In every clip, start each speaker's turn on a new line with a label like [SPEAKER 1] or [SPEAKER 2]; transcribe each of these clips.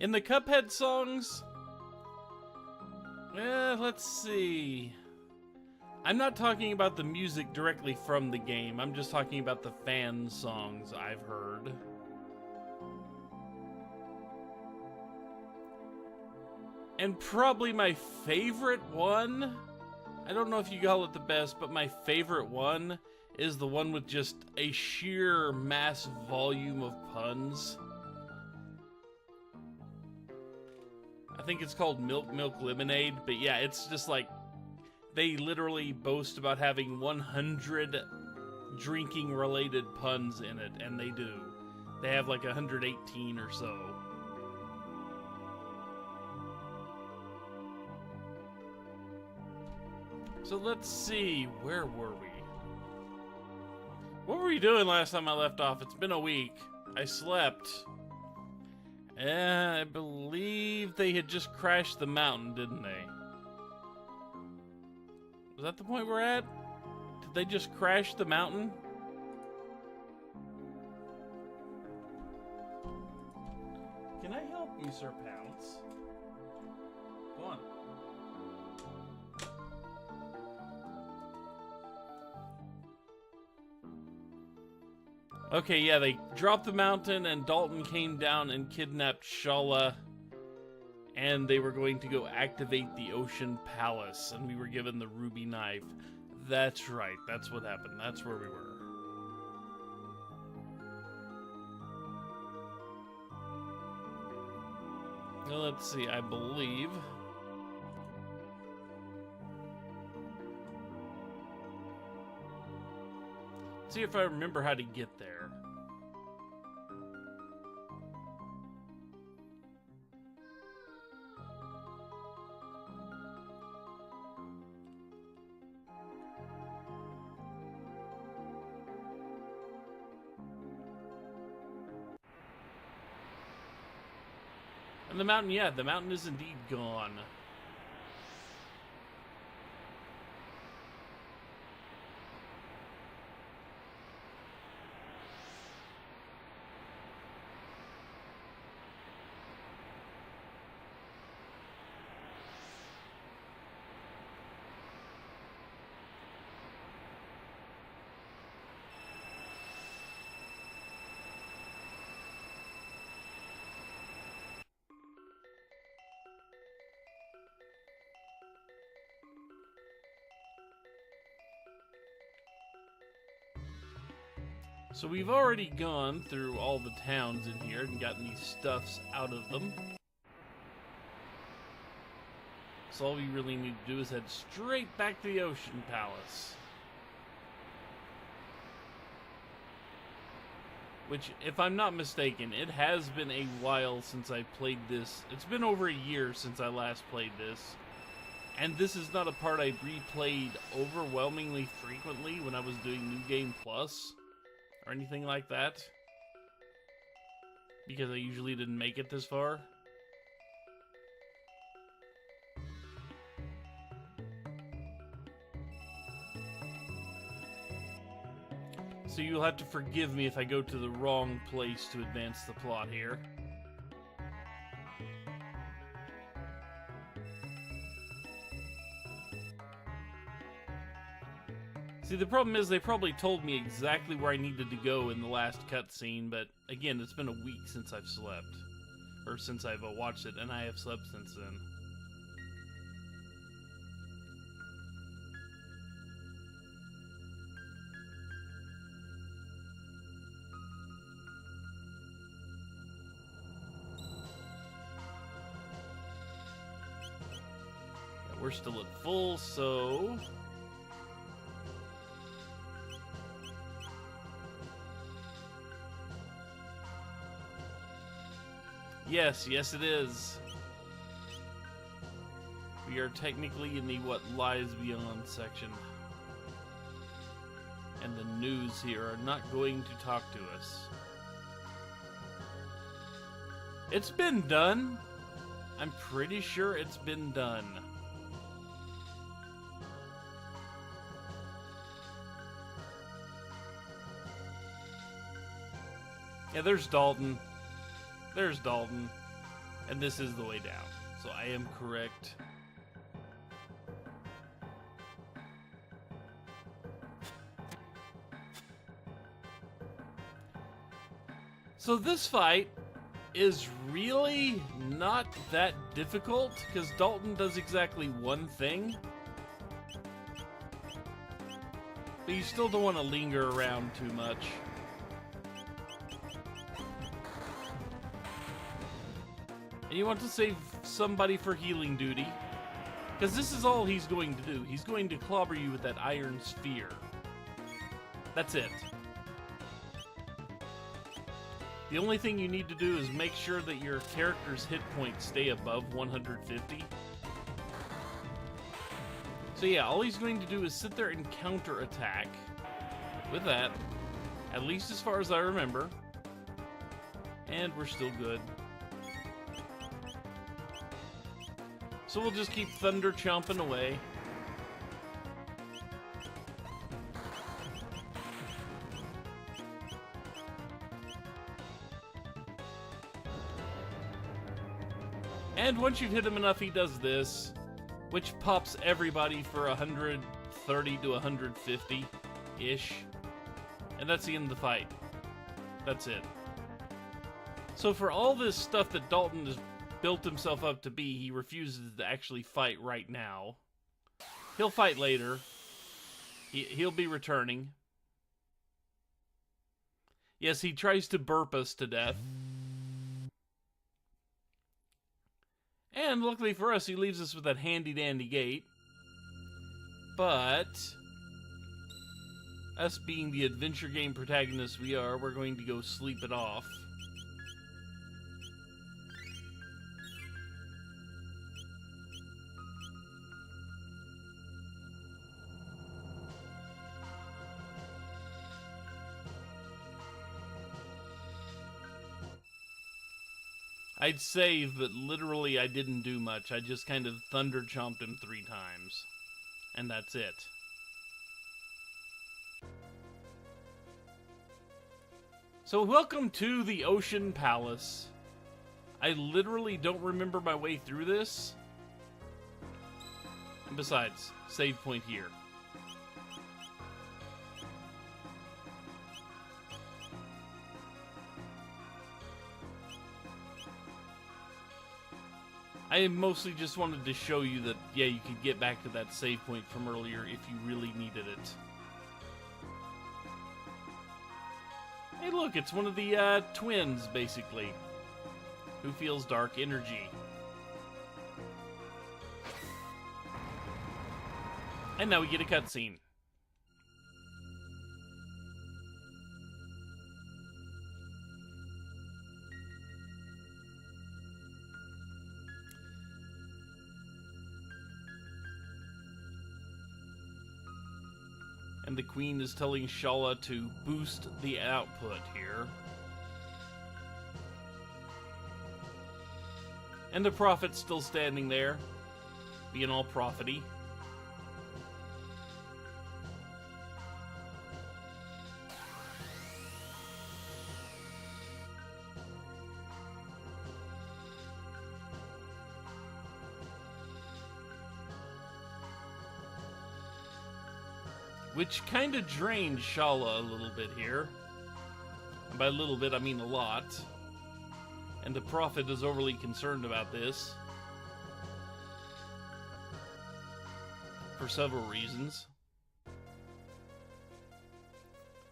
[SPEAKER 1] In the Cuphead songs, let's see. I'm not talking about the music directly from the game. I'm just talking about the fan songs I've heard. And probably my favorite one, I don't know if you call it the best, but my favorite one is the one with just a sheer mass volume of puns. I think it's called Milk Milk Lemonade, but yeah, it's just like, they literally boast about having 100 drinking-related puns in it, and they do. They have like 118 or so. So let's see, where were we? What were we doing last time I left off? It's been a week. I slept. And I believe they had just crashed the mountain, didn't they? Was that the point we're at? Did they just crash the mountain? Can I help you, Sir Pounce? Go on. Okay, yeah, they dropped the mountain and Dalton came down and kidnapped Shala. And they were going to go activate the Ocean Palace, and we were given the ruby knife. That's right, that's what happened. That's where we were. Now, let's see, I believe... Let's see if I remember how to get there. And the mountain, yeah, the mountain is indeed gone. So we've already gone through all the towns in here and gotten these stuffs out of them. So all we really need to do is head straight back to the Ocean Palace. Which, if I'm not mistaken, it has been a while since I played this. It's been over a year since I last played this. And this is not a part I replayed overwhelmingly frequently when I was doing New Game Plus. Or anything like that. Because I usually didn't make it this far. So you'll have to forgive me if I go to the wrong place to advance the plot here. See, the problem is they probably told me exactly where I needed to go in the last cutscene, but again, it's been a week since I've slept. Or since I've watched it, and I have slept since then. Yeah, we're still at full, so... Yes, yes it is. We are technically in the what lies beyond section. And the news here are not going to talk to us. It's been done. I'm pretty sure it's been done. Yeah, there's Dalton. There's Dalton. And this is the way down. So I am correct. So this fight is really not that difficult, because Dalton does exactly one thing. But you still don't want to linger around too much. And you want to save somebody for healing duty, because this is all he's going to do. He's going to clobber you with that iron sphere. That's it. The only thing you need to do is make sure that your character's hit points stay above 150. So yeah, all he's going to do is sit there and counter-attack with that, at least as far as I remember. And we're still good. So we'll just keep thunder chomping away. And once you've hit him enough, he does this, which pops everybody for 130 to 150-ish. And that's the end of the fight. That's it. So for all this stuff that Dalton has built himself up to be, he refuses to actually fight right now. He'll fight later. He'll be returning. Yes, he tries to burp us to death. And luckily for us, he leaves us with that handy-dandy gate. But us being the adventure game protagonists we are, we're going to go sleep it off. I'd save, but literally I didn't do much. I just kind of thunder chomped him 3 times. And that's it. So welcome to the Ocean Palace. I literally don't remember my way through this. And besides, save point here. I mostly just wanted to show you that, yeah, you could get back to that save point from earlier if you really needed it. Hey, look, it's one of the twins, basically, who feels dark energy. And now we get a cutscene. And the queen is telling Shala to boost the output here. And the prophet's still standing there, being all prophety. Which kind of drained Shala a little bit here. And by a little bit, I mean a lot. And the prophet is overly concerned about this. For several reasons.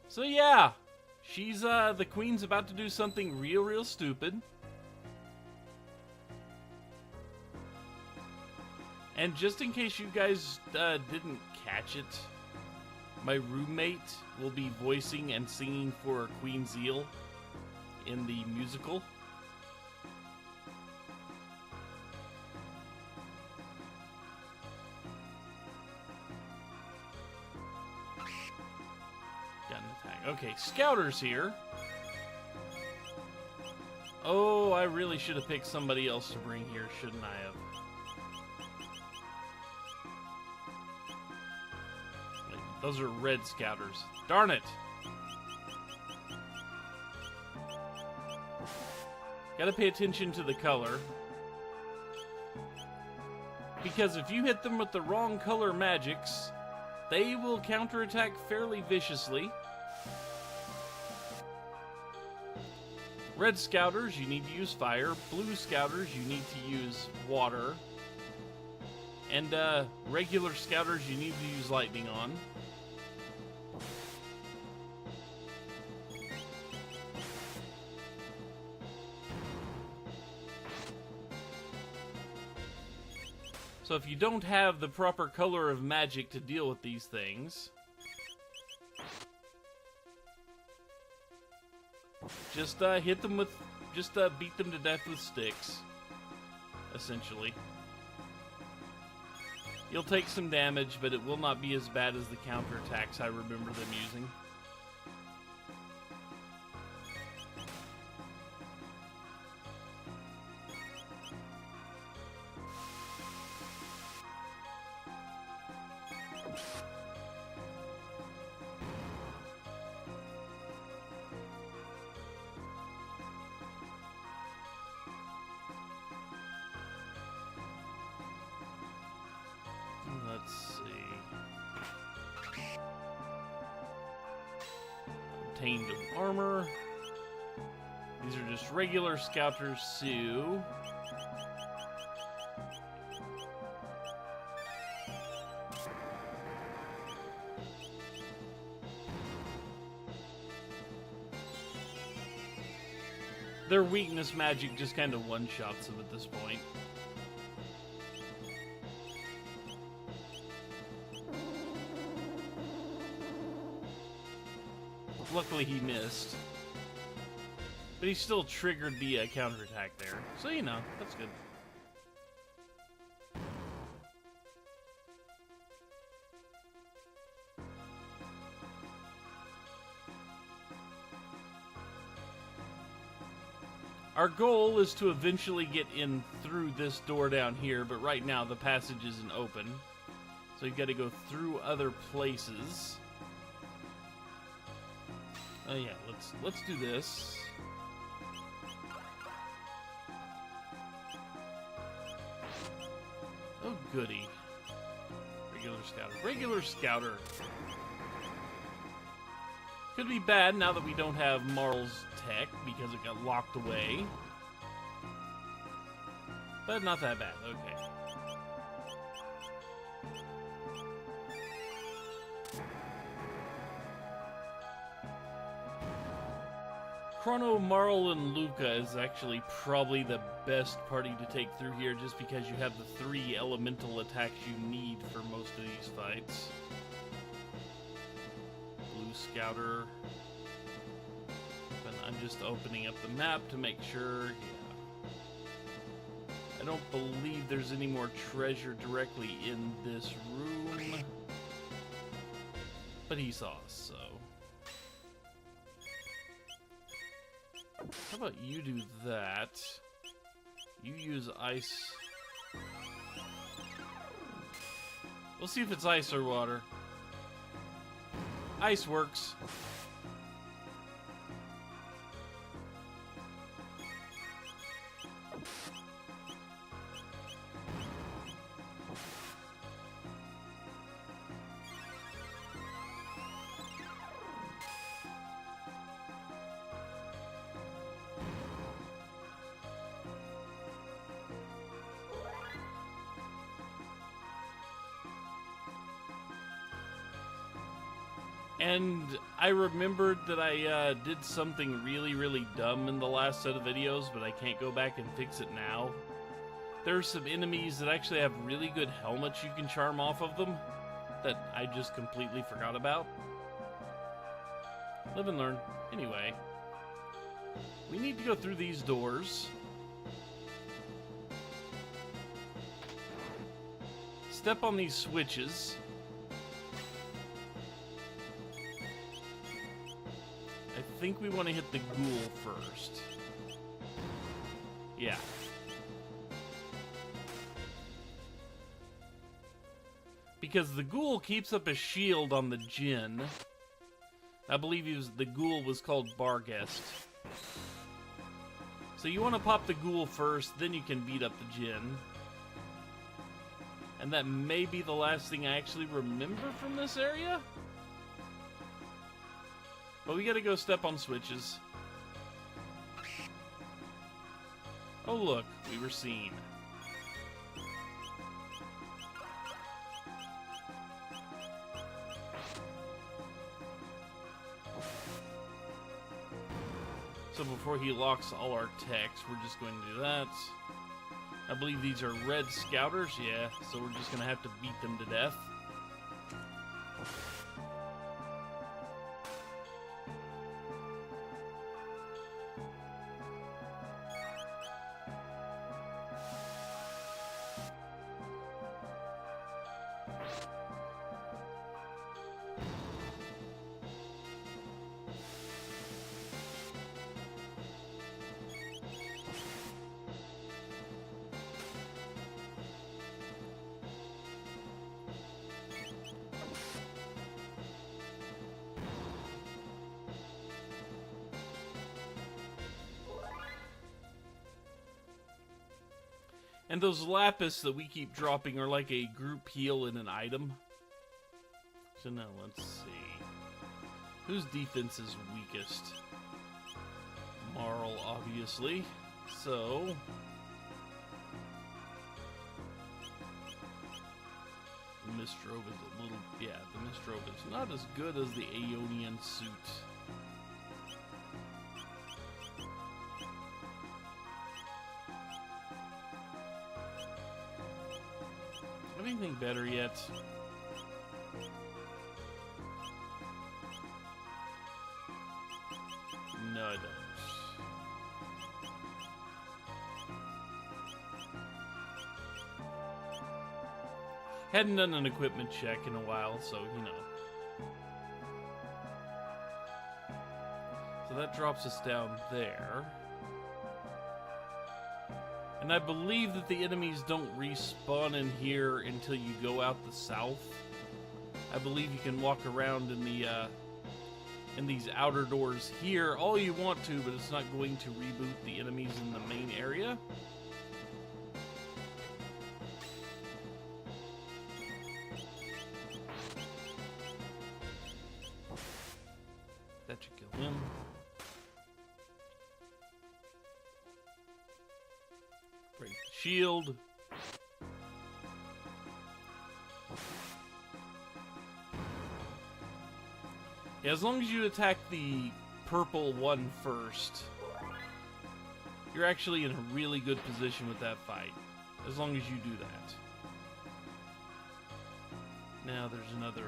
[SPEAKER 1] So yeah, she's, the queen's about to do something real stupid. And just in case you guys didn't catch it, my roommate will be voicing and singing for Queen Zeal in the musical. Got an attack. Okay, Scouter's here. Oh, I really should have picked somebody else to bring here, shouldn't I have? Those are red Scouters. Darn it! Gotta pay attention to the color. Because if you hit them with the wrong color magics, they will counterattack fairly viciously. Red Scouters, you need to use fire. Blue Scouters, you need to use water. And regular Scouters, you need to use lightning on. So if you don't have the proper color of magic to deal with these things, just hit them with, just beat them to death with sticks, essentially. You'll take some damage, but it will not be as bad as the counterattacks I remember them using. Let's see. Obtained armor. These are just regular Scouters, Sue. Their weakness magic just kind of one-shots them at this point. Luckily he missed. But he still triggered the counterattack there. So, you know, that's good. Our goal is to eventually get in through this door down here, but right now the passage isn't open. So you've got to go through other places. Oh yeah, let's do this. Oh goody. Regular Scouter. Regular Scouter. Could be bad now that we don't have Marl's tech because it got locked away. But not that bad, okay. Chrono, Marl, and Luca is actually probably the best party to take through here just because you have the 3 elemental attacks you need for most of these fights. Blue Scouter. And I'm just opening up the map to make sure. Yeah. I don't believe there's any more treasure directly in this room. But he saw us, so. How about you do that? You use ice. We'll see if it's ice or water. Ice works. And I remembered that I did something really, really dumb in the last set of videos, but I can't go back and fix it now. There's some enemies that actually have really good helmets you can charm off of them that I just completely forgot about. Live and learn. Anyway, we need to go through these doors. Step on these switches. I think we want to hit the ghoul first. Yeah. Because the ghoul keeps up a shield on the Djinn. I believe the ghoul was called Barghest. So you want to pop the ghoul first, then you can beat up the Djinn. And that may be the last thing I actually remember from this area. But we gotta go step on switches. Oh look, we were seen. So before he locks all our techs, we're just going to do that. I believe these are red scouters, yeah, so we're just going to have to beat them to death. And those lapis that we keep dropping are like a group heal in an item. So now let's see. Whose defense is weakest? Marl, obviously. So... the Mistrobe is a little... yeah, the Mistrobe is not as good as the Aeonian suit. Anything better yet? No, I don't. Hadn't done an equipment check in a while, so you know. So that drops us down there. And I believe that the enemies don't respawn in here until you go out the south. I believe you can walk around in the in these outer doors here all you want to, but it's not going to reboot the enemies in the main area. That should kill him. Break the shield. Yeah, as long as you attack the purple one first, you're actually in a really good position with that fight. As long as you do that. Now there's another...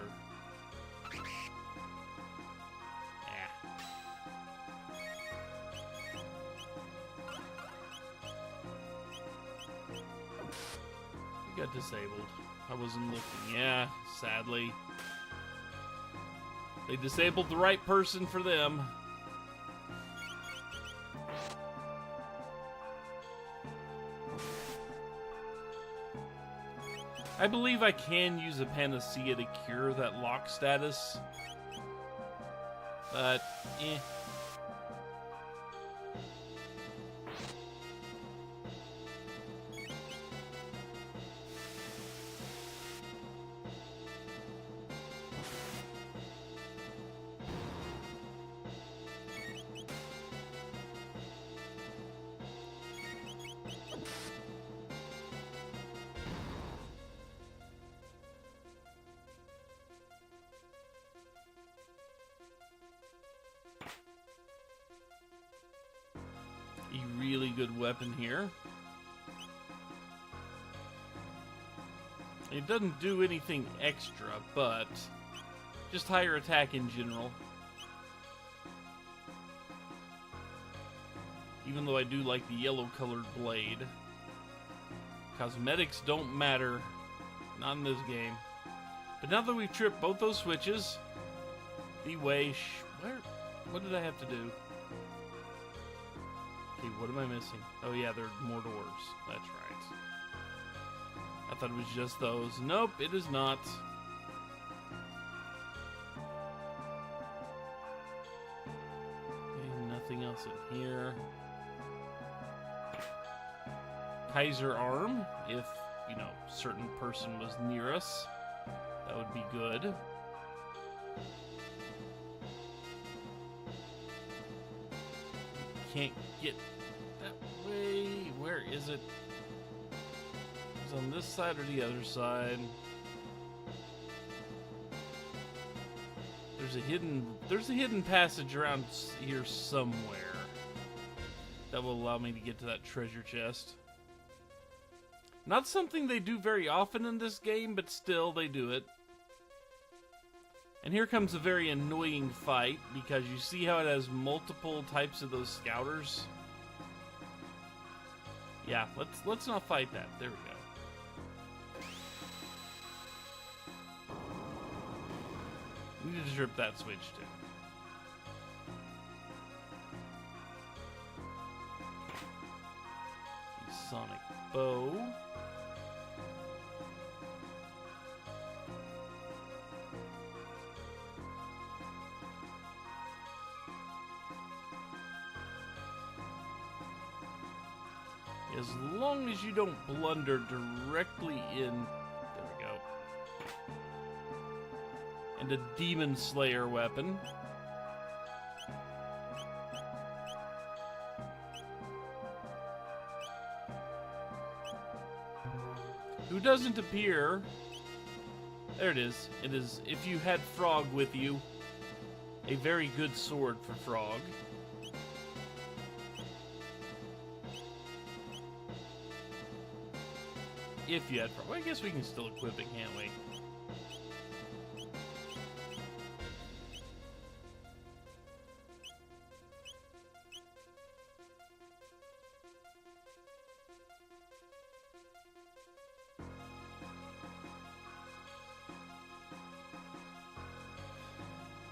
[SPEAKER 1] got disabled. I wasn't looking. Yeah, sadly. They disabled the right person for them. I believe I can use a panacea to cure that lock status. But, eh. A really good weapon here. It doesn't do anything extra, but just higher attack in general. Even though I do like the yellow colored blade. Cosmetics don't matter. Not in this game. But now that we've tripped both those switches, the way... what did I have to do? Okay, what am I missing? Oh yeah, there are more doors. That's right. I thought it was just those. Nope, it is not. Okay, nothing else in here. Kaiser Arm, if you know, certain person was near us. That would be good. Can't get that way. Where is it? It's on this side or the other side. There's a hidden passage around here somewhere that will allow me to get to that treasure chest. Not something they do very often in this game, but still they do it. And here comes a very annoying fight, because you see how it has multiple types of those scouters? Yeah, let's not fight that. There we go. We need to trip that switch too. The sonic bow. As long as you don't blunder directly in... There we go. And a Demon Slayer weapon. Who doesn't appear... There it is. It is, if you had Frog with you, a very good sword for Frog. If you had Frog. Well, I guess we can still equip it, can't we?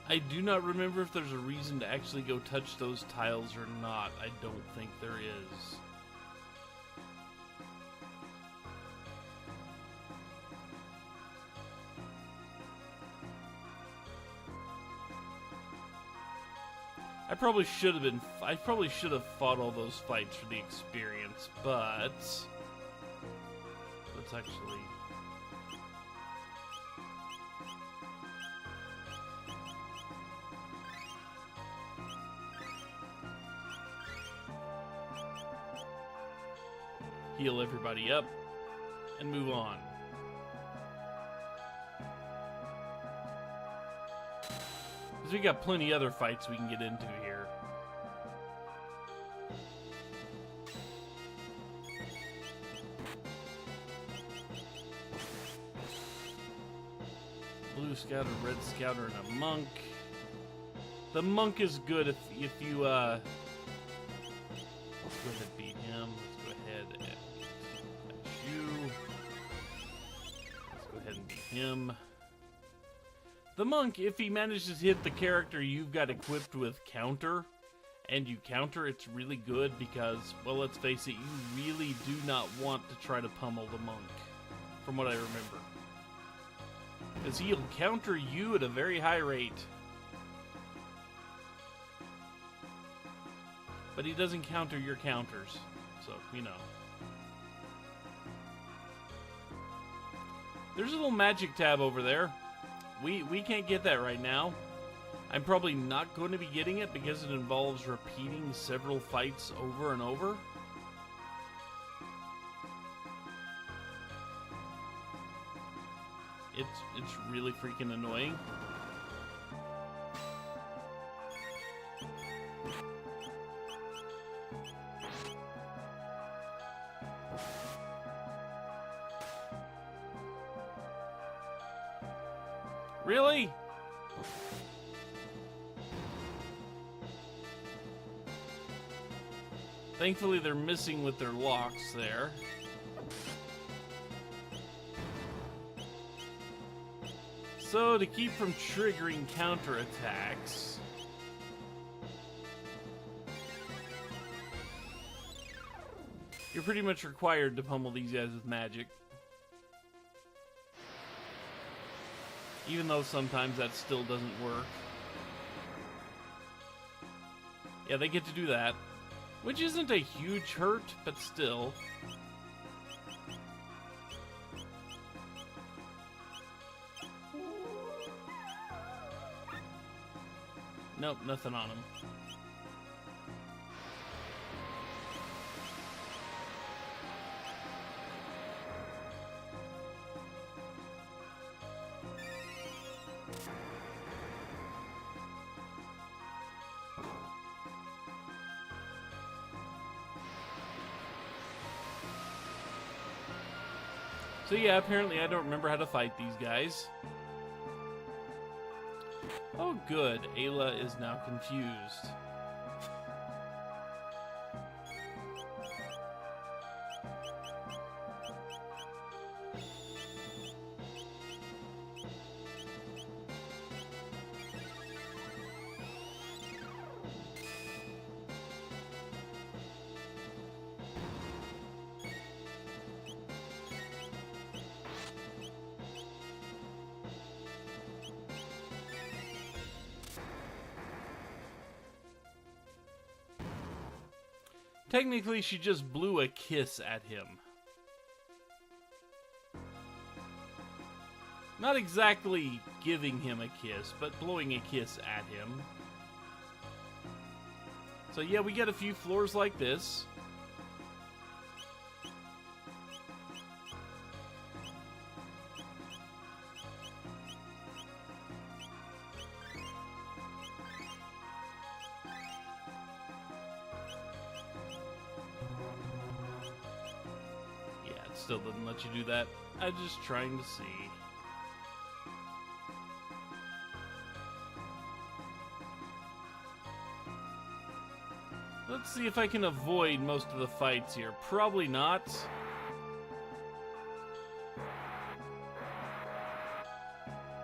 [SPEAKER 1] I do not remember if there's a reason to actually go touch those tiles or not. I don't think there is. I probably should have fought all those fights for the experience, but let's actually... heal everybody up and move on. Because we got plenty other fights we can get into here. Blue Scouter, Red Scouter, and a Monk. The Monk is good if you, let's go ahead and beat him. Let's go ahead and that's you. Let's go ahead and beat him. The Monk, if he manages to hit the character you've got equipped with counter, and you counter, it's really good because, well, let's face it, you really do not want to try to pummel the Monk, from what I remember. Because he'll counter you at a very high rate. But he doesn't counter your counters, so, you know. There's a little magic tab over there. We can't get that right now. I'm probably not going to be getting it because it involves repeating several fights over and over. It's really freaking annoying. Really? Thankfully, they're missing with their locks there. So, to keep from triggering counterattacks, you're pretty much required to pummel these guys with magic. Even though sometimes that still doesn't work. Yeah, they get to do that. Which isn't a huge hurt, but still. Nope, nothing on him. So yeah, apparently I don't remember how to fight these guys. Oh good, Ayla is now confused. Technically, she just blew a kiss at him. Not exactly giving him a kiss, but blowing a kiss at him. So yeah, we get a few floors like this. Still doesn't let you do that. I'm just trying to see. Let's see if I can avoid most of the fights here. Probably not.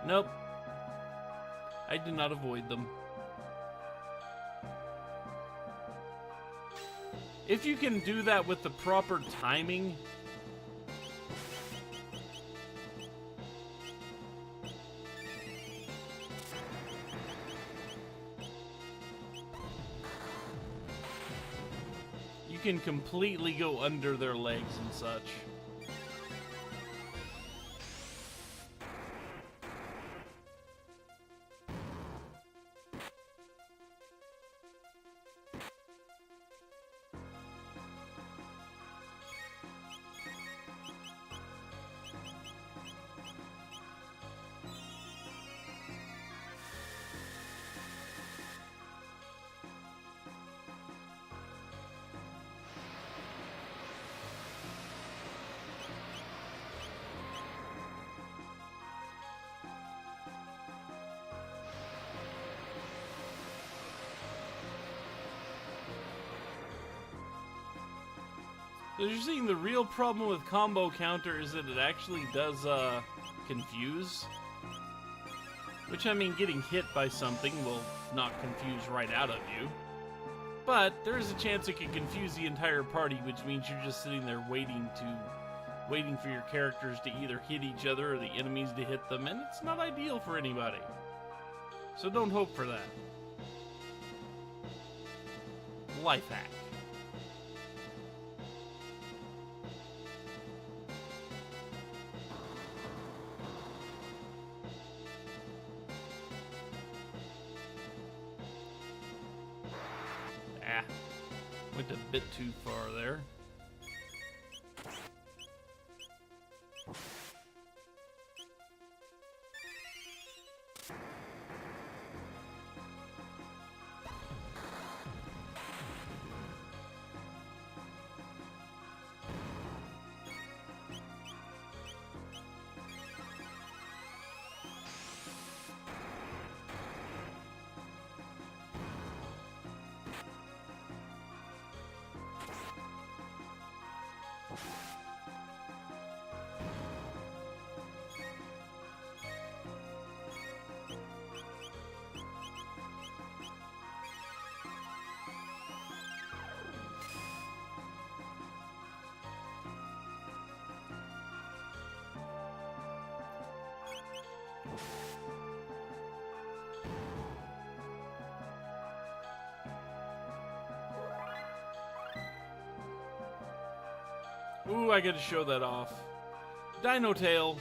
[SPEAKER 1] Nope. I did not avoid them. If you can do that with the proper timing, you can completely go under their legs and such. So you're seeing the real problem with combo counter is that it actually does confuse. Which, I mean, getting hit by something will not confuse right out of you. But there is a chance it can confuse the entire party, which means you're just sitting there waiting for your characters to either hit each other or the enemies to hit them, and it's not ideal for anybody. So don't hope for that. Life hack. Went a bit too far there. Ooh, I gotta show that off. Dino Tail.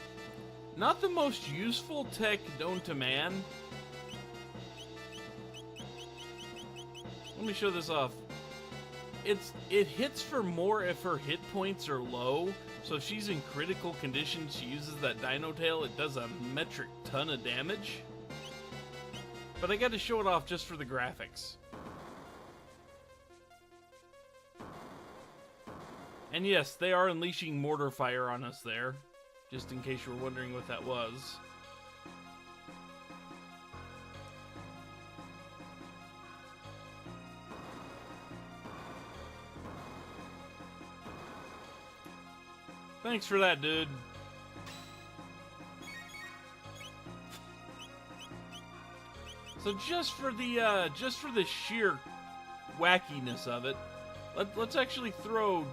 [SPEAKER 1] Not the most useful tech known to man. Let me show this off. It hits for more if her hit points are low. So if she's in critical condition, she uses that Dino Tail, it does a metric ton of damage. But I got to show it off just for the graphics. And yes, they are unleashing mortar fire on us there, just in case you were wondering what that was. Thanks for that, dude. So just for the sheer wackiness of it, let's actually throw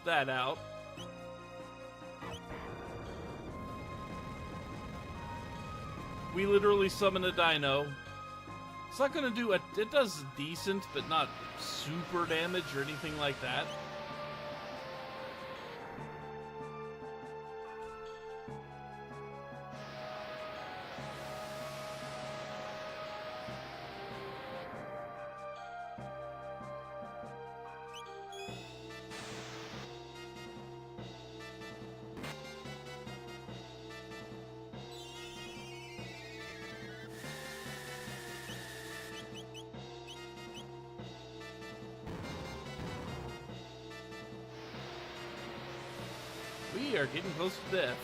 [SPEAKER 1] that out. We literally summon a dino. It's not gonna do it does decent, but not super damage or anything like that. We are getting close to death.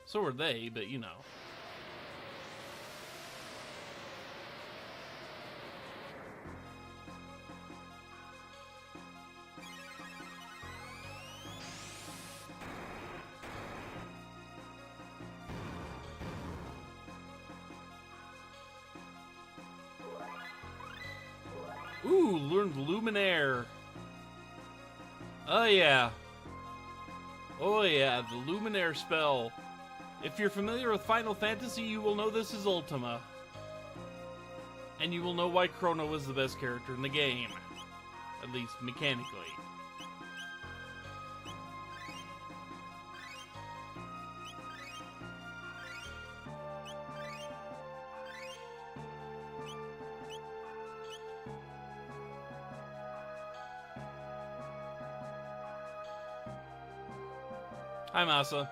[SPEAKER 1] So are they, but you know. Ooh, learned Luminaire. Oh yeah. Oh yeah, the Luminaire spell. If you're familiar with Final Fantasy, you will know this is Ultima. And you will know why Chrono was the best character in the game. At least mechanically. Hi, Masa.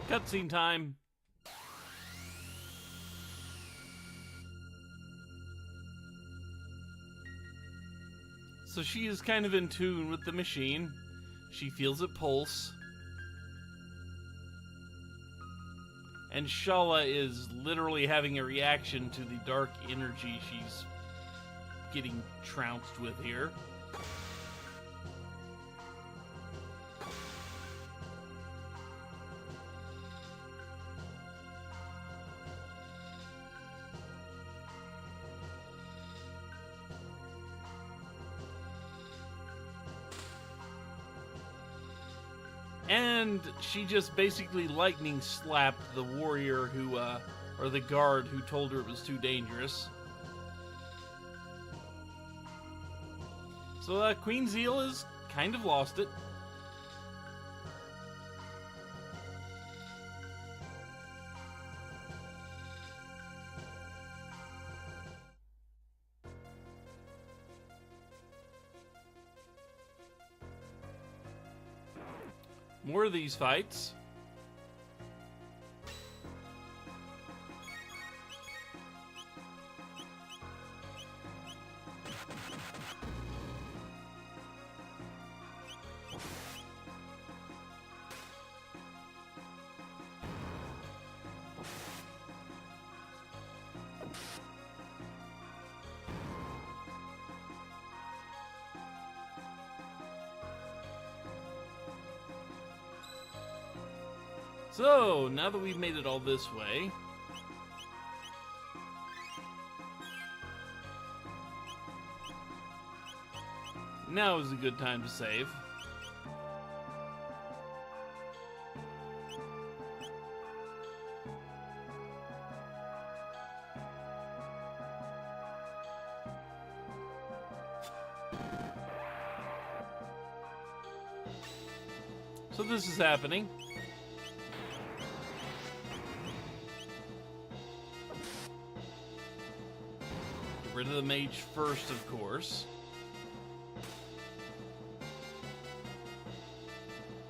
[SPEAKER 1] Cutscene time. So she is kind of in tune with the machine. She feels it pulse. And Shala is literally having a reaction to the dark energy she's getting trounced with here. And she just basically lightning slapped the warrior who, or the guard who told her it was too dangerous. So, Queen Zeal has kind of lost it. More of these fights. So, now that we've made it all this way, now is a good time to save. So this is happening. Get rid of the mage first, of course.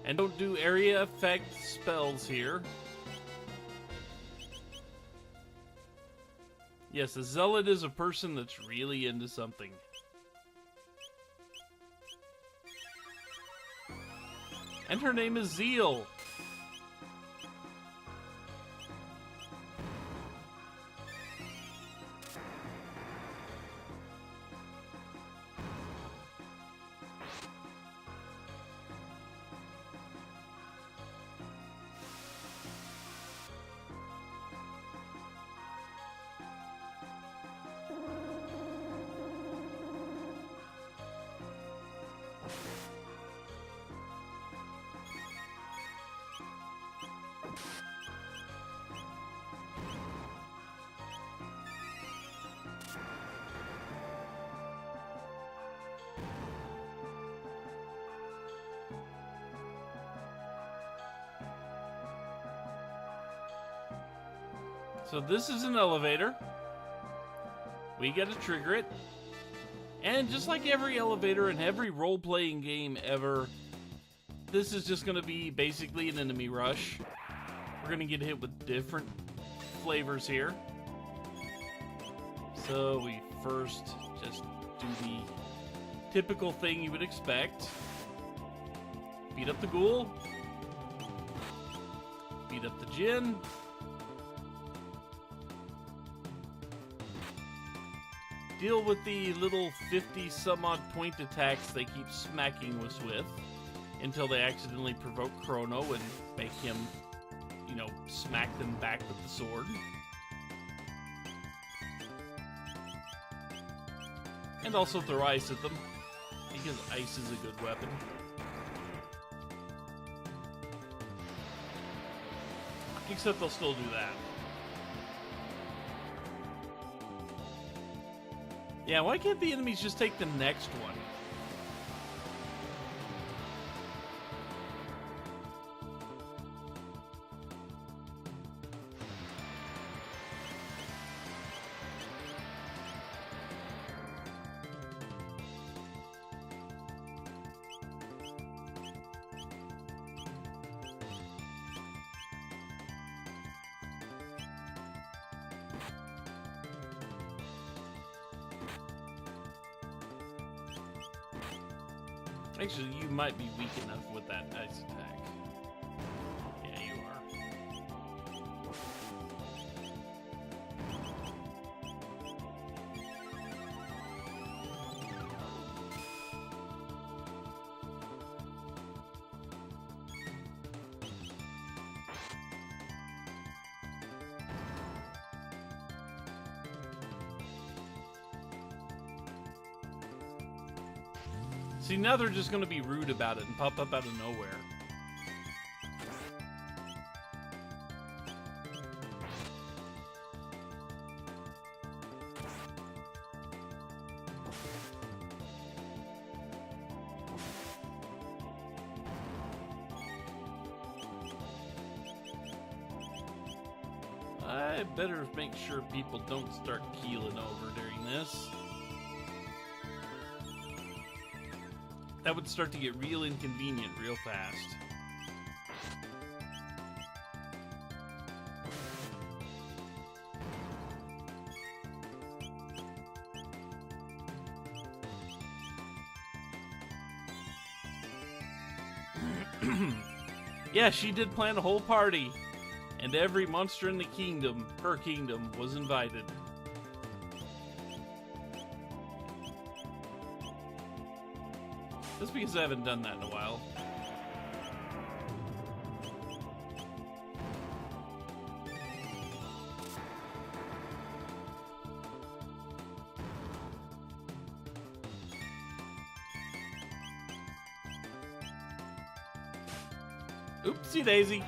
[SPEAKER 1] And don't do area effect spells here. Yes, a zealot is a person that's really into something. And her name is Zeal. So this is an elevator. We gotta trigger it. And just like every elevator in every role-playing game ever, this is just gonna be basically an enemy rush. We're gonna get hit with different flavors here. So we first just do the typical thing you would expect. Beat up the ghoul. Beat up the djinn. Deal with the little 50-some-odd point attacks they keep smacking us with until they accidentally provoke Chrono and make him, you know, smack them back with the sword. And also throw ice at them, because ice is a good weapon. Except they'll still do that. Yeah, why can't the enemies just take the next one? Actually, you might be weak enough with that ice attack. Yeah, you are. See, now they're just going to be rude about it and pop up out of nowhere. I better make sure people don't start keeling over during this. That would start to get real inconvenient real fast. Yeah, she did plan a whole party, and every monster in the kingdom, her kingdom, was invited. Just because I haven't done that in a while. Oopsie daisy.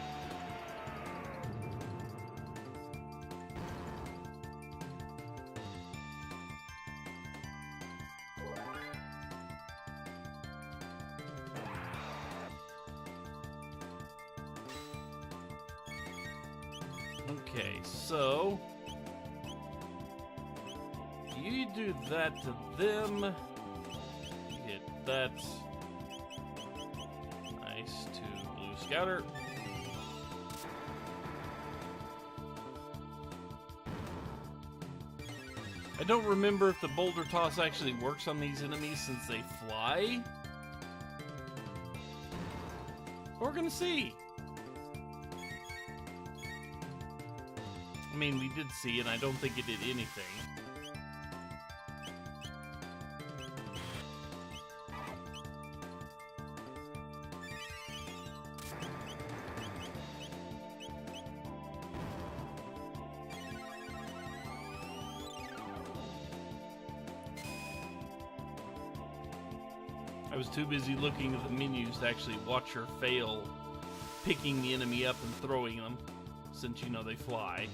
[SPEAKER 1] Okay, so you do that to them. You hit that. Nice to Blue Scouter. I don't remember if the boulder toss actually works on these enemies since they fly. We're gonna see. I mean, we did see, and I don't think it did anything. I was too busy looking at the menus to actually watch her fail picking the enemy up and throwing them, since, you know, they fly.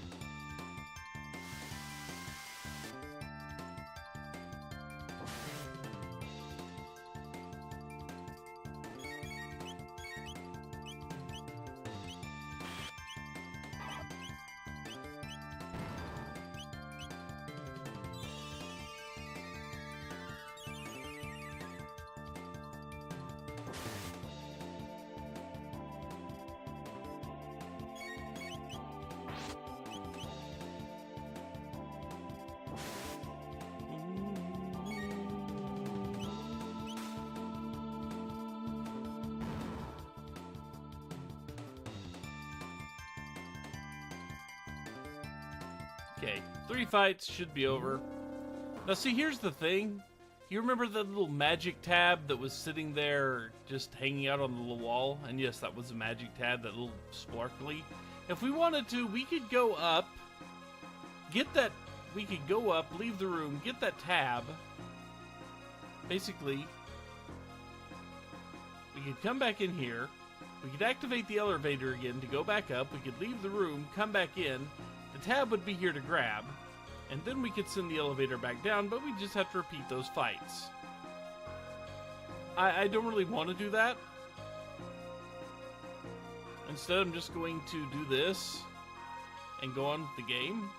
[SPEAKER 1] Okay, 3 fights should be over. Now see, here's the thing. You remember the little magic tab that was sitting there just hanging out on the little wall? And yes, that was a magic tab, that little sparkly. If we wanted to, we could go up, get that, we could go up, leave the room, get that tab. Basically, we could come back in here, we could activate the elevator again to go back up, we could leave the room, come back in, the tab would be here to grab, and then we could send the elevator back down, but we just have to repeat those fights. I don't really want to do that. Instead, I'm just going to do this and go on with the game.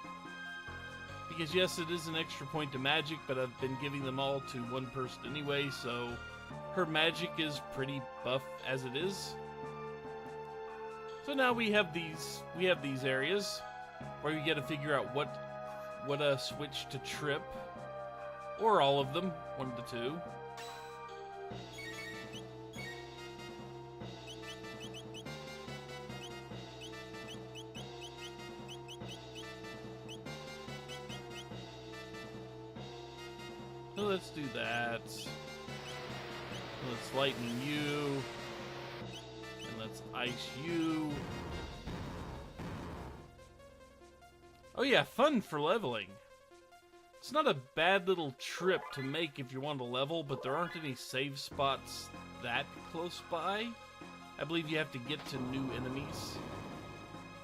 [SPEAKER 1] Because yes, it is an extra point to magic, but I've been giving them all to one person anyway, so her magic is pretty buff as it is. So now we have these areas where you got to figure out what switch to trip, or all of them, one of the two. So let's do that. Let's lightning you, and let's ice you. Oh yeah, fun for leveling. It's not a bad little trip to make if you want to level, but there aren't any save spots that close by. I believe you have to get to new enemies.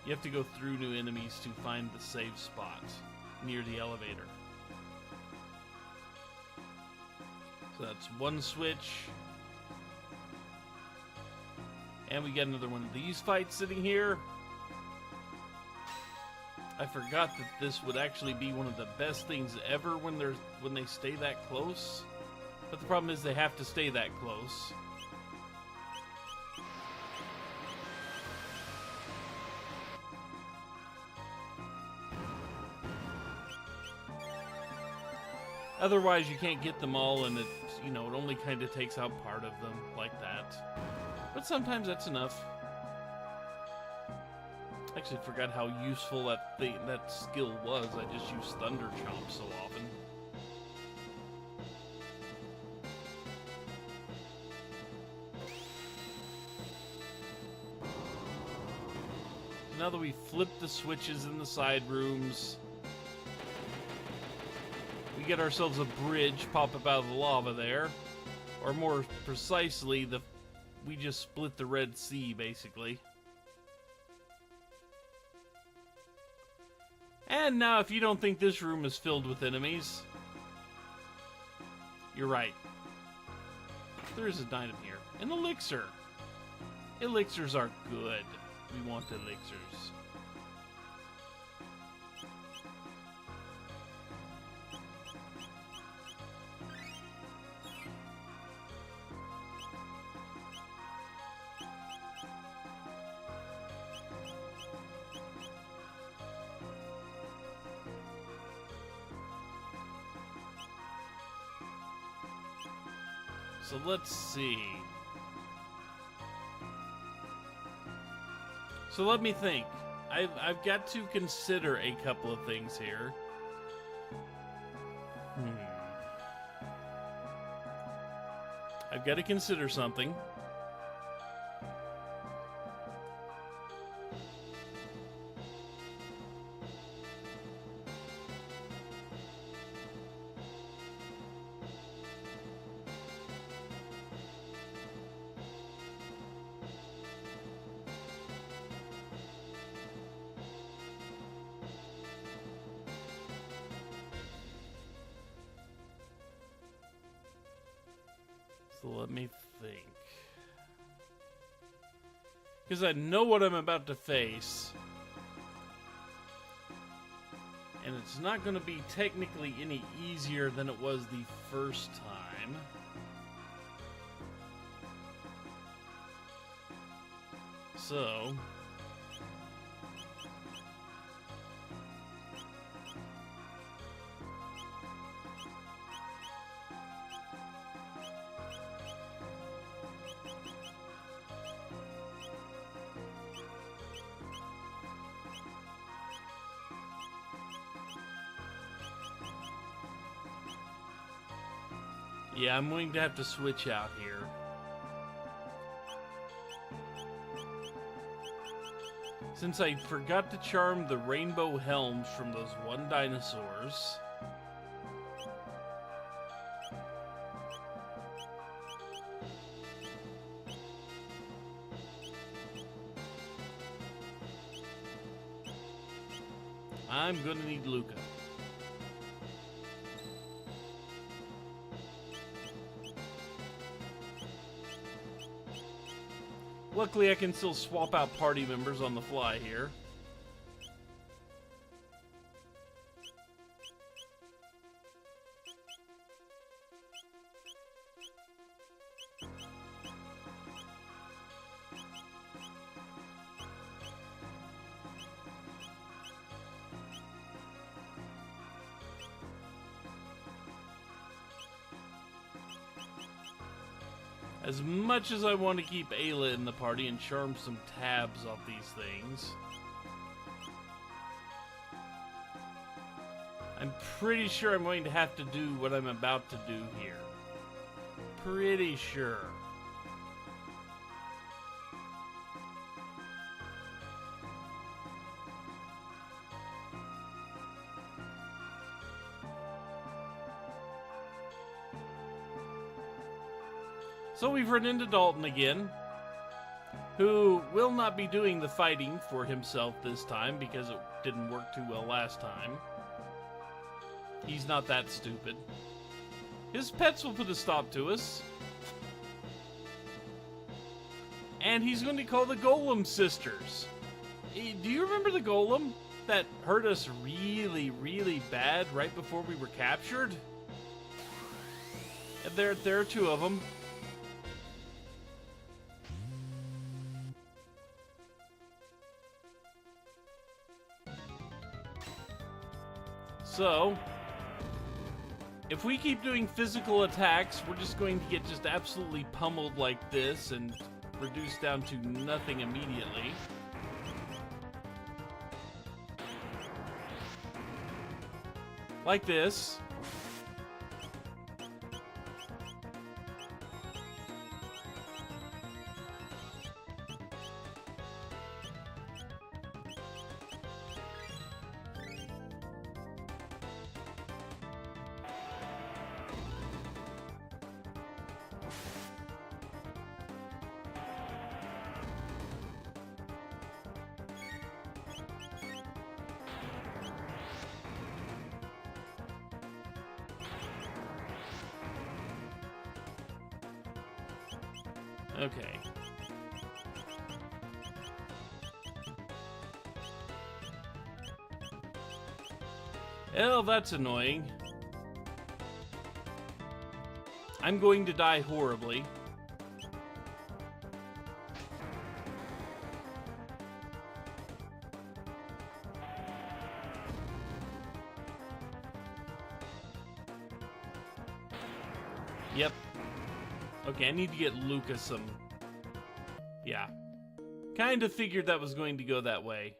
[SPEAKER 1] You have to go through new enemies to find the save spot near the elevator. So that's one switch. And we got another one of these fights sitting here. I forgot that this would actually be one of the best things ever when they stay that close. But the problem is they have to stay that close. Otherwise, you can't get them all, and it only kind of takes out part of them like that. But sometimes that's enough. I actually forgot how useful that skill was. I just use Thunder Chomp so often. Now that we flipped the switches in the side rooms, we get ourselves a bridge pop up out of the lava there. Or more precisely, we just split the Red Sea, basically. And now, if you don't think this room is filled with enemies, you're right. There is an item here. An elixir. Elixirs are good. We want elixirs. So let's see. So let me think. I've got to consider a couple of things here. I've got to consider something. So let me think. Because I know what I'm about to face. And it's not going to be technically any easier than it was the first time. So... yeah, I'm going to have to switch out here. Since I forgot to charm the rainbow helms from those one dinosaurs. I'm gonna need Luca. Luckily, I can still swap out party members on the fly here. As much as I want to keep Ayla in the party and charm some tabs off these things, I'm pretty sure I'm going to have to do what I'm about to do here. Pretty sure. So we've run into Dalton again, who will not be doing the fighting for himself this time because it didn't work too well last time. He's not that stupid. His pets will put a stop to us. And he's going to call the Golem Sisters. Do you remember the Golem that hurt us really, really bad right before we were captured? There are two of them. So, if we keep doing physical attacks, we're just going to get just absolutely pummeled like this and reduced down to nothing immediately. Like this. Okay. Well, that's annoying. I'm going to die horribly. Yep. Okay, I need to get Lucas some... Yeah. Kind of figured that was going to go that way.